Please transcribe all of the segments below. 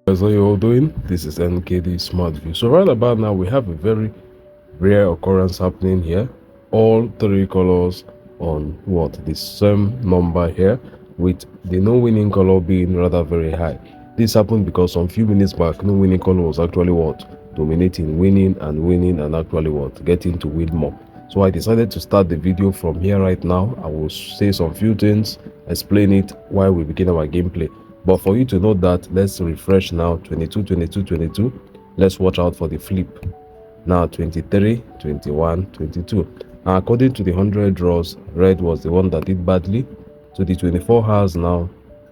Guys, how you all doing? This is nkdsmartview. So right about now we have a very rare occurrence happening here. All three colors on the same number here, with the no winning color being rather very high. This happened because some few minutes back no winning color was actually dominating, winning and actually getting to win more. So I decided to start the video from here right now. I will say some few things, explain it while we begin our gameplay. But for you to know that, let's refresh now. 22, 22, 22. Let's watch out for the flip. Now 23, 21, 22. And according to the 100 draws, red was the one that did badly. To the 24 hours now,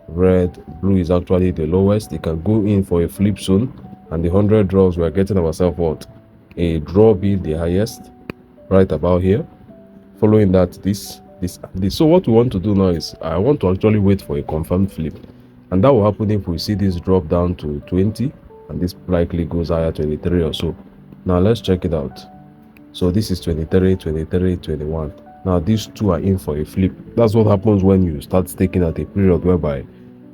blue is actually the lowest. It can go in for a flip soon. And the 100 draws, we are getting ourselves a draw being the highest, right about here. Following that, this. So what we want to do now is, I want to actually wait for a confirmed flip. And that will happen if we see this drop down to 20 and this likely goes higher, 23 or so. Now let's check it out. So this is 23, 23, 21. Now these two are in for a flip. That's what happens when you start staking at a period whereby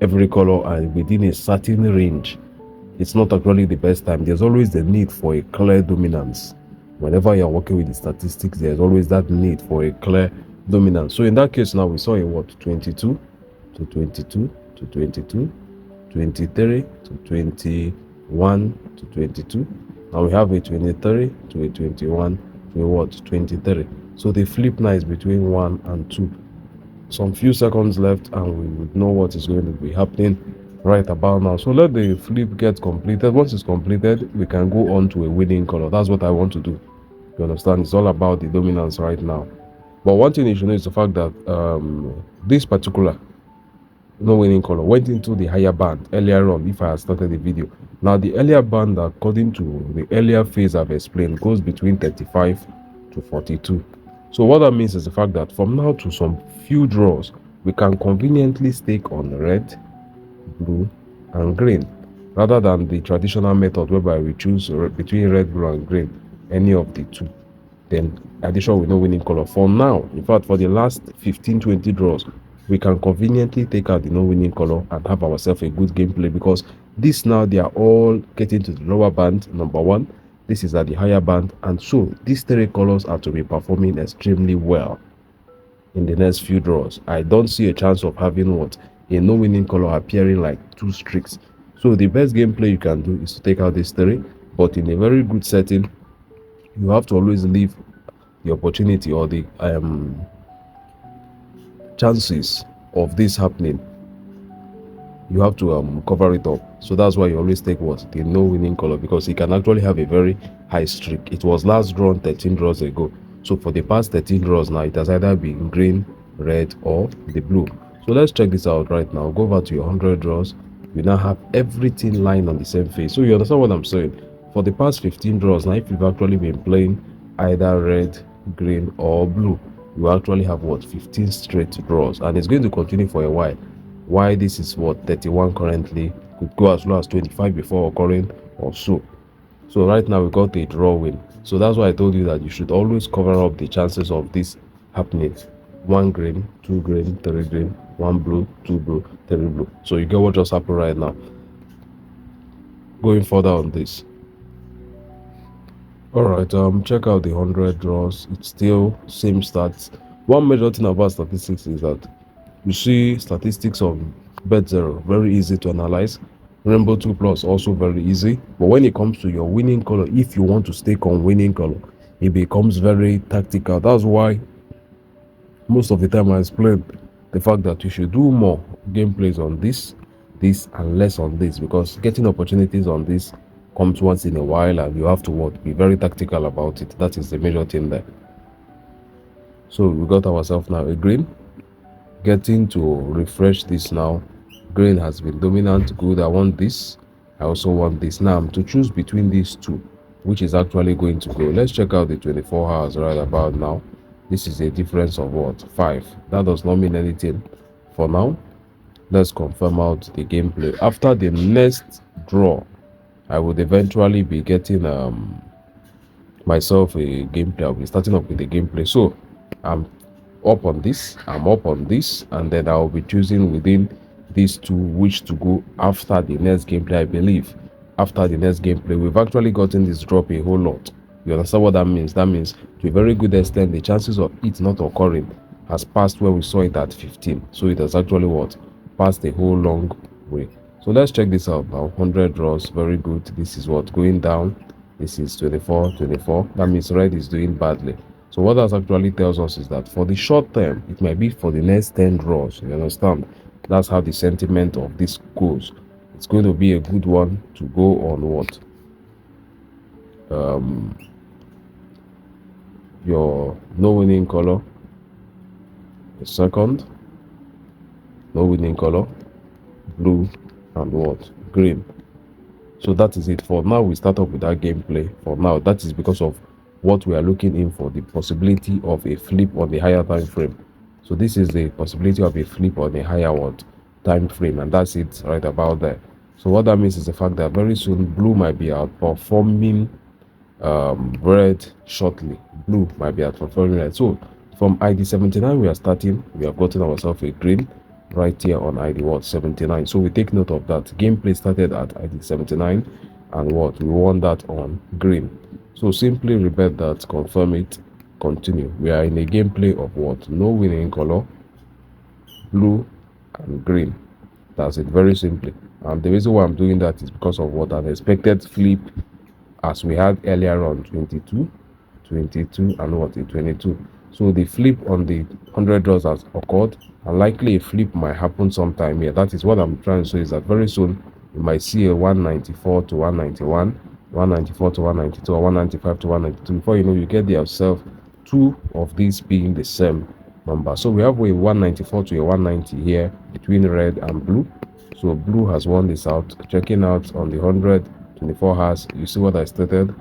every color are within a certain range. It's not actually the best time. There's always the need for a clear dominance. Whenever you're working with the statistics, there's always that need for a clear dominance. So in that case now we saw a 22 to 22 to 22, 23 to 21 to 22. Now we have a 23 to a 21 to a 23. So the flip now is between 1 and 2. Some few seconds left and we would know what is going to be happening right about now. So let the flip get completed. Once it's completed, we can go on to a winning color. That's what I want to do. You understand? It's all about the dominance right now. But one thing you should know is the fact that this particular no winning color went into the higher band earlier on. If I had started the video now, the earlier band, according to the earlier phase I've explained, goes between 35 to 42. So what that means is the fact that from now to some few draws, we can conveniently stake on red, blue and green, rather than the traditional method whereby we choose between red, blue and green, any of the two, then addition with no winning color. For now, in fact, for the last 15-20 draws, we can conveniently take out the no winning color and have ourselves a good gameplay, because this now they are all getting to the lower band, number one. This is at the higher band, and so these three colors are to be performing extremely well in the next few draws. I don't see a chance of having a no winning color appearing like two streaks. So the best gameplay you can do is to take out these three, but in a very good setting. You have to always leave the opportunity or the chances of this happening. You have to cover it up. So that's why you always take the no winning color, because it can actually have a very high streak. It was last drawn 13 draws ago. So for the past 13 draws now, it has either been green, red or the blue. So let's check this out right now. Go over to your 100 draws. You now have everything lying on the same phase. So you understand what I'm saying? For the past 15 draws now, if you've actually been playing either red, green or blue, you actually have 15 straight draws, and it's going to continue for a while. Why this is 31 currently, could go as low as 25 before occurring or so. So right now we got a draw win. So that's why I told you that you should always cover up the chances of this happening. 1 green, 2 green, 3 green, 1 blue, 2 blue, 3 blue. So you get what just happened right now. Going further on this. Alright, check out the 100 draws. It's still same stats. One major thing about statistics is that you see statistics on BET9JA, very easy to analyze. Rainbow 2 Plus also very easy. But when it comes to your winning color, if you want to stake on winning color, it becomes very tactical. That's why most of the time I explain the fact that you should do more gameplays on this and less on this, because getting opportunities on this comes once in a while and you have to be very tactical about it. That is the major thing there. So we got ourselves now a green. Getting to refresh this now. Green has been dominant. Good. I want this. I also want this. Now I'm to choose between these two, which is actually going to go. Let's check out the 24 hours right about now. This is a difference of 5. That does not mean anything for now. Let's confirm out the gameplay. After the next draw, I would eventually be getting myself a gameplay. I'll be starting up with a gameplay. So I'm up on this, I'm up on this, and then I'll be choosing within these two which to go after the next gameplay. I believe after the next gameplay we've actually gotten this drop a whole lot. You understand what that means? That means to a very good extent the chances of it not occurring has passed where we saw it at 15. So it has actually what passed a whole long way. So let's check this out now. 100 draws, very good. This is what going down. This is 24, 24. That means red is doing badly. So what that actually tells us is that for the short term, it might be for the next 10 draws. You understand? That's how the sentiment of this goes. It's going to be a good one to go on what? Your no winning color. The second, no winning color, blue, and what? Green. So that is it for now. We start off with that gameplay for now. That is because of what we are looking in for, the possibility of a flip on the higher time frame. So this is the possibility of a flip on a higher what time frame, and that's it right about there. So what that means is the fact that very soon blue might be outperforming red shortly. Blue might be outperforming red. So from ID 79 we are starting. We have gotten ourselves a green right here on ID what 79. So we take note of that. Gameplay started at ID 79 and what we won that on green. So simply repeat that, confirm it, continue. We are in a gameplay of what? No winning color, blue and green. That's it, very simply. And the reason why I'm doing that is because of what an expected flip as we had earlier on 22, 22 and what a 22. So the flip on the 100 draws has occurred, and likely a flip might happen sometime here. That is what I'm trying to say, is that very soon you might see a 194 to 191, 194 to 192, or 195 to 192. Before you know, you get yourself two of these being the same number. So we have a 194 to a 190 here between red and blue. So blue has won this out. Checking out on the 100 24 hours, you see what I stated.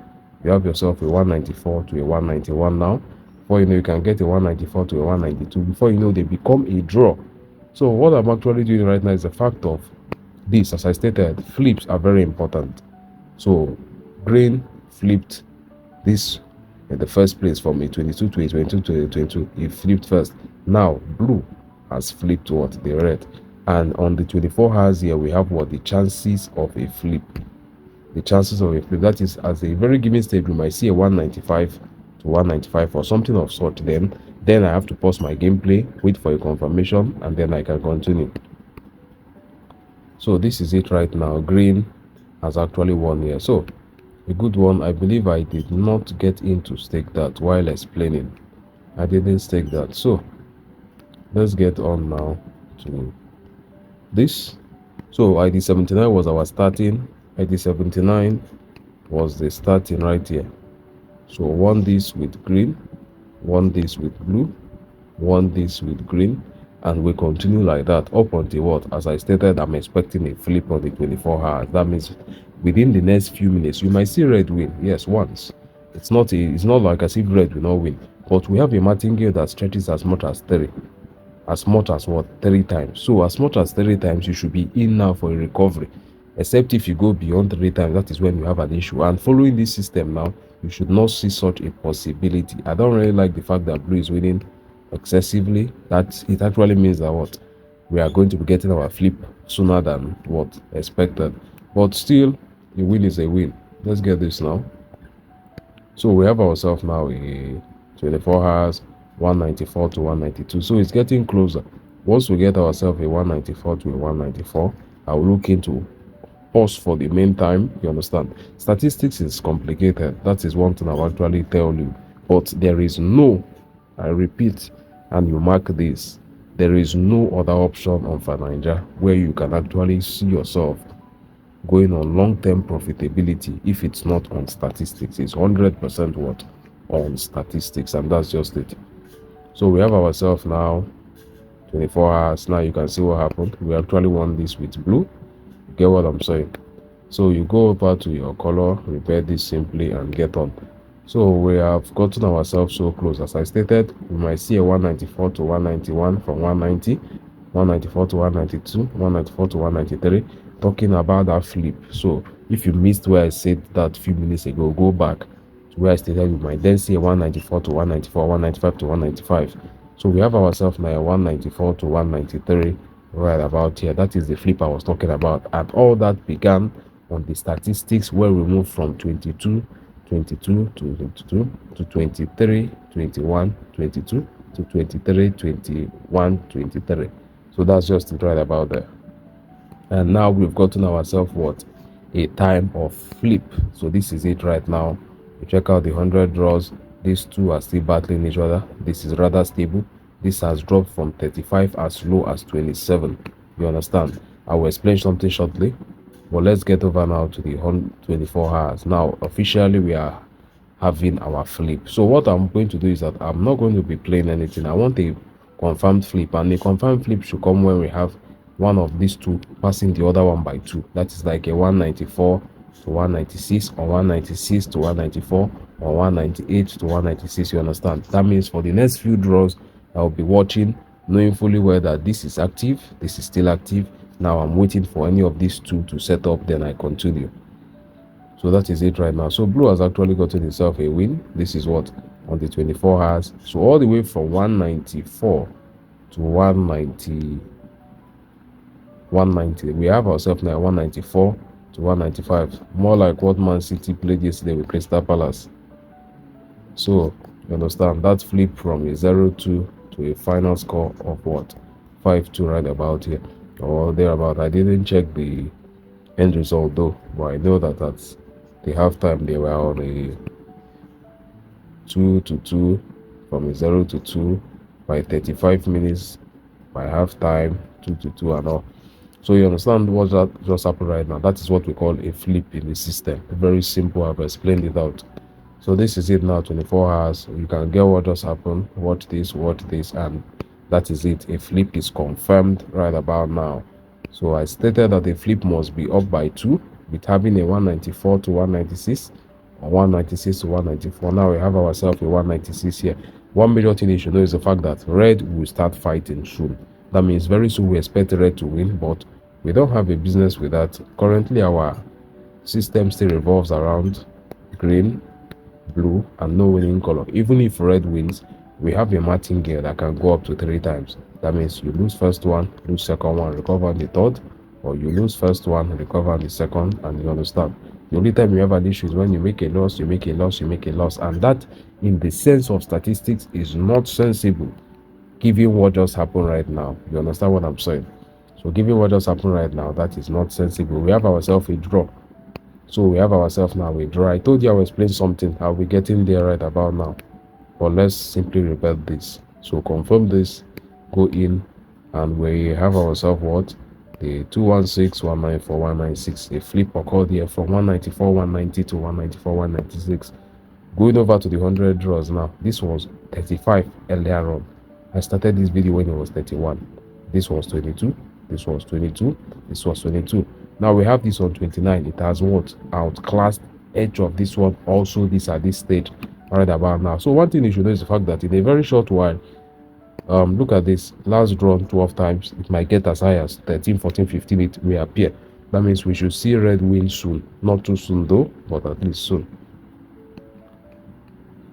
You have yourself a 194 to a 191 now. Before you know, you can get a 194 to a 192. Before you know, they become a draw. So what I'm actually doing right now is the fact of this. As I stated, flips are very important. So green flipped this in the first place from a 22 to a 22 to a 22. It flipped first. Now blue has flipped what? The red. And on the 24 hours here, we have what? The chances of a flip. The chances of a flip, that is, as a very given stage, we might see a 195 to 195 or something of sort. Then I have to pause my gameplay, wait for a confirmation, and then I can continue. So this is it right now. Green has actually won here. So a good one. I believe I did not get into stake that while explaining. I didn't stake that. So let's get on now to this. So ID 79 was our starting. ID 79 was the starting right here. So one this with green, one this with blue, one this with green, and we continue like that up until what? As I stated, I'm expecting a flip on the 24 hours. That means within the next few minutes you might see red win. Yes, once. It's not like as if red will not win, but we have a martingale that stretches as much as 3. As much as what? 3 times. So as much as 3 times you should be in now for a recovery. Except if you go beyond 3 times, that is when you have an issue. And following this system now, you should not see such a possibility. I don't really like the fact that blue is winning excessively. That it actually means that what? We are going to be getting our flip sooner than what expected. But still, a win is a win. Let's get this now. So we have ourselves now a 24 hours, 194 to 192. So it's getting closer. Once we get ourselves a 194 to a 194, I will look into pause for the meantime. You understand? Statistics is complicated. That is one thing I'll actually tell you. But there is no, I repeat, and you mark this, there is no other option on BET9JA where you can actually see yourself going on long-term profitability if it's not on statistics. It's 100% what? On statistics, and that's just it. So we have ourselves now 24 hours. Now you can see what happened. We actually won this with blue. Get what I'm saying? So you go over to your color, repair this simply, and get on. So we have gotten ourselves so close. As I stated, we might see a 194 to 191 from 190, 194 to 192, 194 to 193, talking about that flip. So if you missed where I said that a few minutes ago, go back to where I stated we might then see a 194 to 194, 195 to 195. So we have ourselves now a 194 to 193, right about here. That is the flip I was talking about, and all that began on the statistics where we moved from 22 22 to 22 to 23 21 22 to 23 21 23. So that's just it right about there. And now we've gotten ourselves what, a time of flip. So this is it right now. You check out the 100 draws. These two are still battling each other. This is rather stable. This has dropped from 35 as low as 27. You understand? I will explain something shortly, but let's get over now to the 24 hours. Now officially we are having our flip. So what I'm going to do is that I'm not going to be playing anything. I want a confirmed flip, and the confirmed flip should come when we have one of these two passing the other one by 2. That is like a 194 to 196, or 196 to 194, or 198 to 196. You understand? That means for the next few draws I'll be watching, knowing fully well that this is active, this is still active. Now I'm waiting for any of these two to set up, then I continue. So that is it right now. So blue has actually gotten himself a win. This is what, on the 24 hours. So all the way from 194 to 190, we have ourselves now 194 to 195, more like what Man City played yesterday with Crystal Palace. So you understand, that flip from a 0-2 to a final score of what, 5-2 right about here or thereabout. I didn't check the end result though, but I know that at the halftime they were on a 2-2, from a 0-2 by 35 minutes, by halftime 2-2 and all. So you understand what that just happened right now. That is what we call a flip in the system. Very simple. I've explained it out. So this is it now. 24 hours. You can get what just happened. Watch this, and that is it. A flip is confirmed right about now. So I stated that the flip must be up by 2, with having a 194 to 196, or 196 to 194. Now we have ourselves a 196 here. One major thing you should know is the fact that red will start fighting soon. That means very soon we expect red to win, but we don't have a business with that. Currently our system still revolves around green, blue, and no winning color. Even if red wins, we have a martingale that can go up to 3 times. That means you lose first one, lose second one, recover on the third, or you lose first one, recover on the second, and you understand. The only time you have an issue is when you make a loss, you make a loss, you make a loss, and that, in the sense of statistics, is not sensible given what just happened right now. You understand what I'm saying? So given what just happened right now, that is not sensible. We have ourselves a draw. So we have ourselves now a draw. I told you I will explain something. I'll be getting there right about now. But let's simply repeat this. So confirm this, go in, and we have ourselves what? The 216, 194, 196. A flip occurred here from 194, 190 to 194, 196. Going over to the 100 draws now. This was 35 earlier on. I started this video when it was 31. This was 22. This was 22. This was 22. Now we have this on 29. It has what? Outclassed edge of this one. Also, this at this stage right about now. So one thing you should know is the fact that in a very short while, look at this, last drawn 12 times, it might get as high as 13, 14, 15. It may appear. That means we should see red win soon. Not too soon though, but at least soon.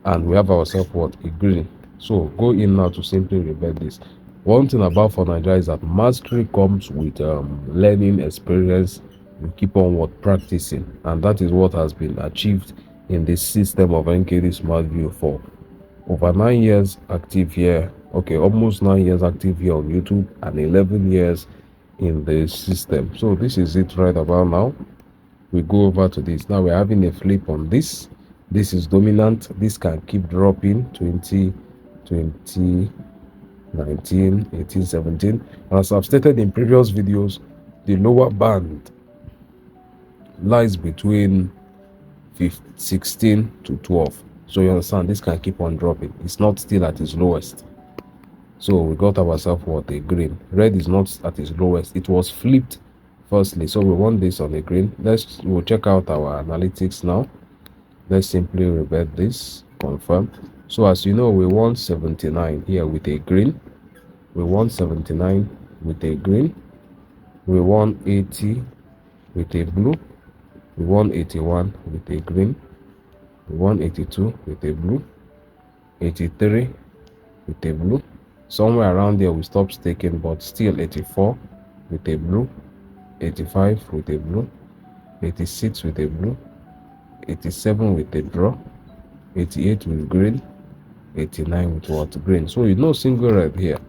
And we have ourselves what? A green. So go in now to simply revert this. One thing about 4JA is that mastery comes with learning experience. You keep on what? Practicing, and that is what has been achieved in this system of nkdsmartview for over 9 years active here. Okay, almost 9 years active here on YouTube, and 11 years in the system. So this is it right about now. We go over to this. Now we're having a flip on this. This is dominant. This can keep dropping. 20, 20, 19, 18, 17. As I've stated in previous videos, the lower band lies between 16 to 12. So you understand, this can keep on dropping. It's not still at its lowest. So we got ourselves what? A green. Red is not at its lowest. It was flipped firstly. So we want this on a green. We'll check out our analytics now. Let's simply revert this, confirm. So as you know, we want 79 here with a green. We want 79 with a green. We want 80 with a blue. We want 81 with a green. We want 82 with a blue. 83 with a blue. somewhere around there we stopped staking, but still 84 with a blue, 85 with a blue, 86 with a blue, 87 with a draw, 88 with green, 89 with what? Green. So you know single red here,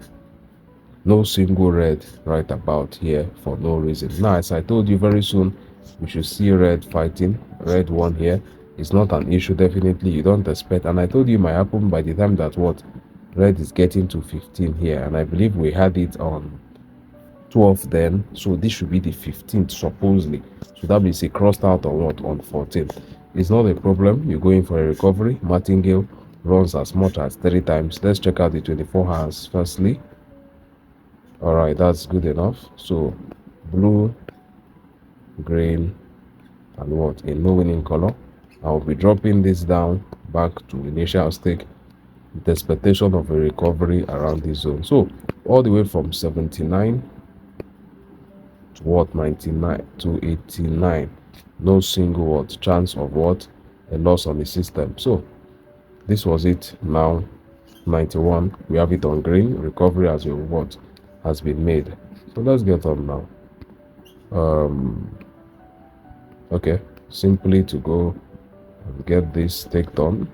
no single red right about here for no reason. Now, as I told you, very soon we should see red fighting. Red one here is not an issue, definitely. You don't expect, and I told you it might happen by the time that what red is getting to 15 here, and I believe we had it on 12 then, so this should be the 15th supposedly. So that means it crossed out on what? On 14. It's not a problem. You're going for a recovery. Martingale runs as much as 3 times. Let's check out the 24 hours firstly. All right, that's good enough. So blue, green, and what? A no winning color. I'll be dropping this down back to initial stake with expectation of a recovery around this zone. So all the way from 79 to what? 99 to 89, no single what? Chance of what? A loss on the system. So this was it. Now 91, we have it on green. Recovery as your what has been made. So let's get on now. Okay, simply to go and get this staked on,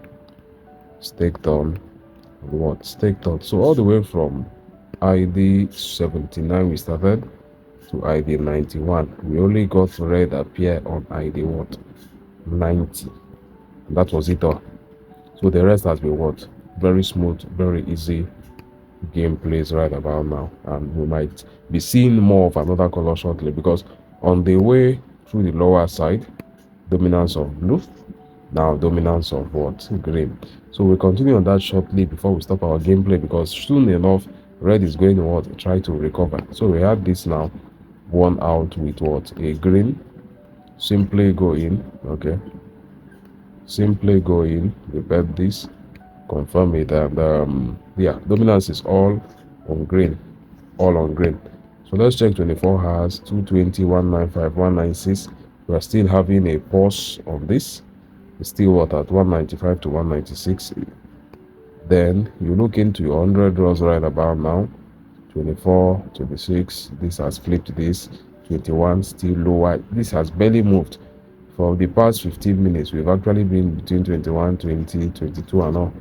and what? Staked on. So all the way from ID 79 we started to ID 91, we only got red appear on ID what? 90. And that was it all. So the rest has been what? Very smooth, very easy gameplays right about now, and we might be seeing more of another color shortly, because on the way through the lower side, dominance of blue, now dominance of what? Green. So we'll continue on that shortly before we stop our gameplay, because soon enough red is going to what? Try to recover. So we have this now, one out with what? A green. Simply go in. Okay, simply go in, repeat this, confirm it, and yeah, dominance is all on green, all on green. So let's check 24 hours, 220, 195, 196. We are still having a pause on this. It's still what? At 195 to 196. Then you look into your 100 draws right about now. 24, 26, this has flipped this. 21 still lower. This has barely moved for the past 15 minutes. We've actually been between 21, 20, 22 and all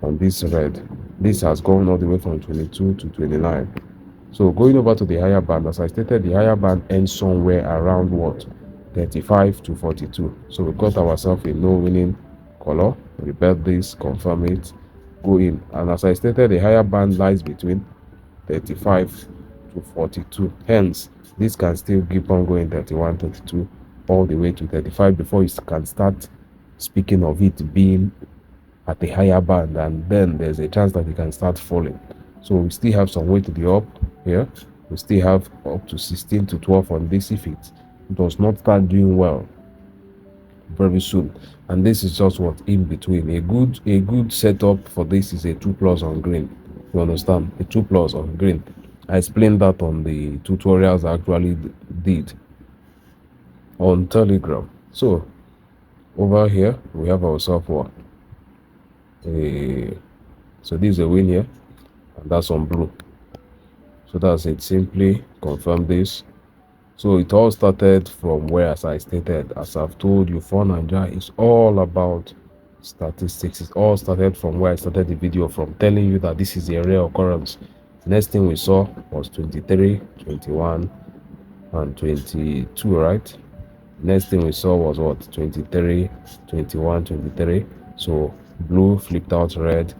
on this red. This has gone all the way from 22 to 29. So going over to the higher band, as I stated, the higher band ends somewhere around what? 35 to 42. So we got ourselves a no winning color. Repeat this, confirm it, go in. And as I stated, the higher band lies between 35 to 42. Hence, this can still keep on going 31, 32, all the way to 35 before you can start speaking of it being at a higher band, and then there's a chance that it can start falling. So we still have some way to the up here. We still have up to 16 to 12 on this if it does not start doing well very soon. And this is just what? In between. A good setup for this is a 2+ on green. You understand? A 2+ on green. I explained that on the tutorials I actually did on Telegram. So over here we have ourselves what? So this is a win here, and that's on blue. So that's it. Simply confirm this. So it all started from where, as I stated, as I've told you, 4JA is all about statistics. It all started from where I started the video, from telling you that this is a rare occurrence. Next thing we saw was 23, 21 and 22, right? Next thing we saw was what? 23, 21, 23. So blue flipped out red.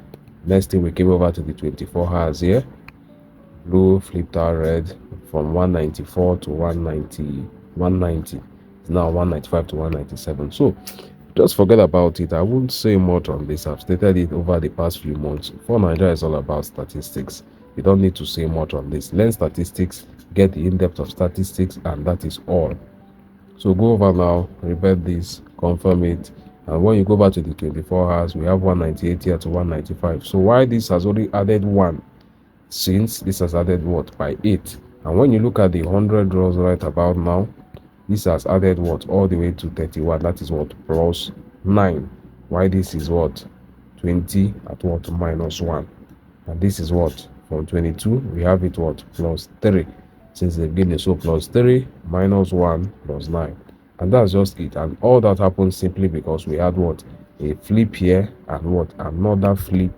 Next thing we came over to the 24 hours here. Blue flipped out red from 194 to 190. It's now 195 to 197. So just forget about it. I won't say much on this. I've stated it over the past few months. 4JA is all about statistics. You don't need to say much on this. Learn statistics, get the in-depth of statistics, and that is all. So go over now, repeat this, confirm it, and when you go back to the 24 hours, we have 198 here to 195. So why this has only added 1, since this has added what? By 8. And when you look at the 100 draws right about now, this has added what? All the way to 31. That is what? Plus 9. Why this is what? 20 at what? Minus 1. And this is what? from 22 we have it what, plus 3, since again is so plus 3 minus 1 plus 9, and that's just it. And all that happens simply because we had what, a flip here and what, another flip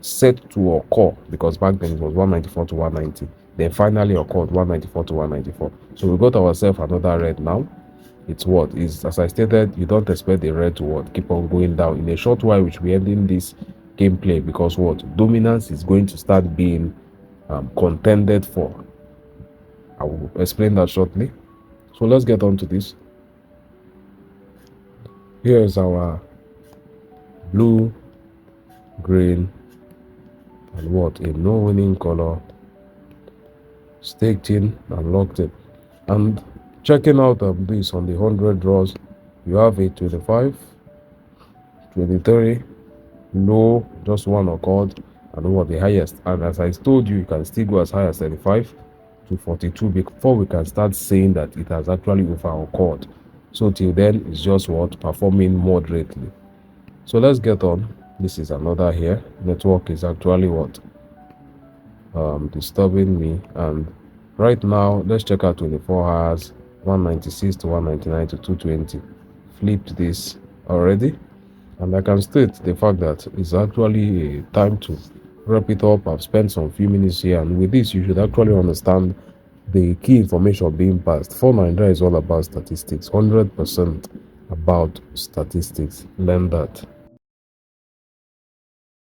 set to occur, because back then it was 194 to 190, then finally occurred 194 to 194. So we got ourselves another red now. It's what is, as I stated, you don't expect the red to what, keep on going down in a short while, which we end in this gameplay, because what, dominance is going to start being contended for. I will explain that shortly. So let's get on to this. Here is our blue, green, and what, a no winning color, staked in and locked in. And checking out this on the 100 draws, you have a 25, 23, low, just one occurred, and what, the highest. And as I told you, you can still go as high as 35 to 42 before we can start saying that it has actually over occurred. So till then, it's just what, performing moderately. So let's get on. This is another here. Network is actually what, disturbing me. And right now, let's check out 24 hours, 196 to 199 to 220. Flipped this already, and I can state the fact that it's actually time to wrap it up. I've spent some few minutes here, and with this you should actually understand the key information being passed. 4JA is all about statistics, 100% about statistics. Learn that.